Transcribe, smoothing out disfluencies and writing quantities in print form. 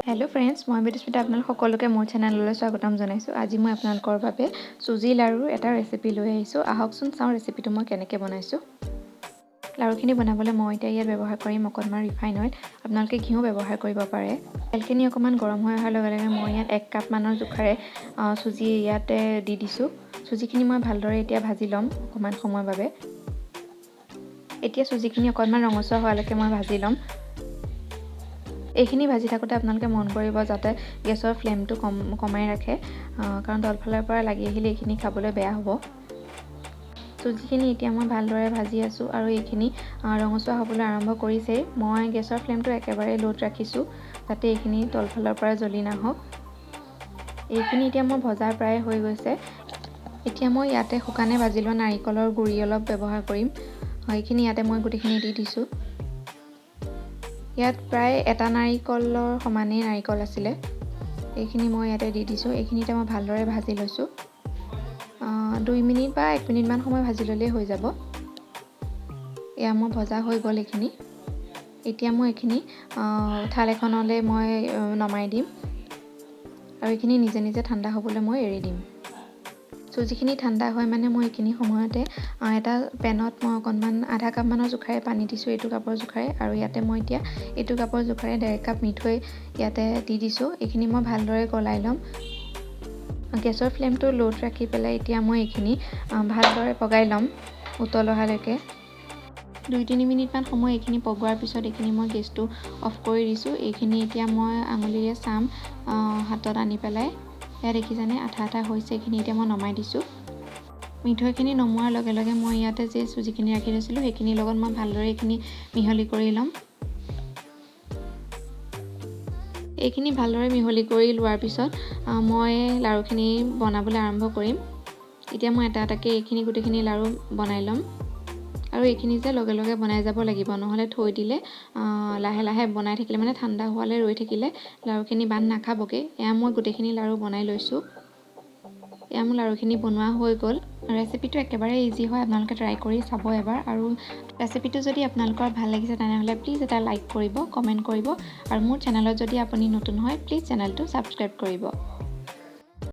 Hello friends मैं मृदुस्मिता आपनाल सकलोके मोर चेनेलলৈ स्वागतम जनाइছো। আজি মই আপোনালোকৰ বাবে সুজি লাৰু এটা ৰেচিপি লৈ আহিছো। আহকচোন চাও ৰেচিপিটো মই কেনেকৈ বনাইছো। লাৰুখিনি বনাবলৈ মই এতিয়া ইয়াত ব্যৱহাৰ কৰিম অকণমান ৰিফাইন অইল। আপোনালোকে ঘিউ ব্যৱহাৰ কৰিব পাৰে। তেলখিনি অকণমান গৰম হৈ অহাৰ লগে লগে মই ইয়াত 1 কাপ মানৰ জোখাৰে সুজি ইয়াতে দি দিছো। সুজিখিনি মই ভালদৰে এতিয়া ভাজি লম অকণমান সময়ৰ বাবে। এতিয়া সুজিখিনি অকণমান ৰঙচুৱা হোৱালৈকে মই ভাজি লম। এইখিনি ভাজি থাকোতে আপোনালোকে মন কৰিব যাতে গেছৰ ফ্লেমটো কমাই ৰাখে, কাৰণ তলফালৰ পৰা লাগি আহিলে এইখিনি খাবলৈ বেয়া হ'ব। সুজিখিনি এতিয়া মই ভালদৰে ভাজি আছো আৰু এইখিনি ৰঙচুৱা হ'বলৈ আৰম্ভ কৰিছে। মই গেছৰ ফ্লেমটো একেবাৰে লোত ৰাখিছো যাতে এইখিনি তলফালৰ পৰা জ্বলি নাহক। এইখিনি এতিয়া মই ভজা প্ৰায় হৈ গৈছে। এতিয়া মই ইয়াতে শুকানে ভাজি লোৱা নাৰিকলৰ গুৰি অলপ ব্যৱহাৰ কৰিম। এইখিনি ইয়াতে মই গুটিখিনি দি দিছো। ইয়াত প্ৰায় এটা নাৰিকলৰ সমানেই নাৰিকল আছিলে। এইখিনি মই ইয়াতে দি দিছো। এইখিনিতে মই ভালদৰে ভাজি লৈছো। 2 মিনিট বা 1 মিনিট মান সময় ভাজি ললেই হৈ যাব। এয়া মই ভজা হৈ গ'ল এইখিনি। এতিয়া মই এইখিনি থাল এখনলৈ মই নমাই দিম আৰু এইখিনি নিজে নিজে ঠাণ্ডা হ'বলৈ মই এৰি দিম। সুজিখিনি ঠাণ্ডা হয় মানে মই এইখিনি সময়তে এটা পেনত মই অকণমান আধা কাপ মানৰ জোখাৰে পানী দিছো, এইটো কাপৰ জোখাৰে, আৰু ইয়াতে মই এতিয়া এইটো কাপৰ জোখাৰে 1.5 কাপ মিঠৈ ইয়াতে দি দিছো। এইখিনি মই ভালদৰে গলাই ল'ম। গেছৰ ফ্লেমটো লোত ৰাখি পেলাই এতিয়া মই এইখিনি ভালদৰে পগাই ল'ম উতল অহালৈকে। 2-3 মিনিট মান সময় এইখিনি পগোৱাৰ পিছত এইখিনি মই গেছটো অফ কৰি দিছো। এইখিনি এতিয়া মই আঙুলিৰে চাম হাতত আনি পেলাই। এয়া দেখিছানে আঠা আঠা হৈছে। এইখিনি এতিয়া মই নমাই দিছো। মিঠৈখিনি নমোৱাৰ লগে লগে মই ইয়াতে যে সুজিখিনি ৰাখি থৈছিলো সেইখিনিৰ লগত মই ভালদৰে এইখিনি মিহলি কৰি ল'ম। এইখিনি ভালদৰে মিহলি কৰি লোৱাৰ পিছত মই লাৰুখিনি বনাবলৈ আৰম্ভ কৰিম। এতিয়া মই এটা এটাকৈ এইখিনি গোটেইখিনি লাৰু বনাই ল'ম আৰু এইখিনি যে লগে লগে বনাই যাব লাগিব, নহ'লে থৈ দিলে লাহে লাহে বনাই থাকিলে মানে ঠাণ্ডা হোৱালৈ ৰৈ থাকিলে লাৰুখিনি বান্ধ নাখাবগে। এয়া মই গোটেইখিনি লাৰু বনাই লৈছো। এয়া মোৰ লাৰুখিনি বনোৱা হৈ গ'ল। ৰেচিপিটো একেবাৰে ইজি হয়, আপোনালোকে ট্ৰাই কৰি চাব এবাৰ। আৰু ৰেচিপিটো যদি আপোনালোকৰ ভাল লাগিছে তেনেহ'লে প্লিজ এটা লাইক কৰিব, কমেণ্ট কৰিব, আৰু মোৰ চেনেলত যদি আপুনি নতুন হয় প্লিজ চেনেলটো ছাবস্ক্ৰাইব কৰিব।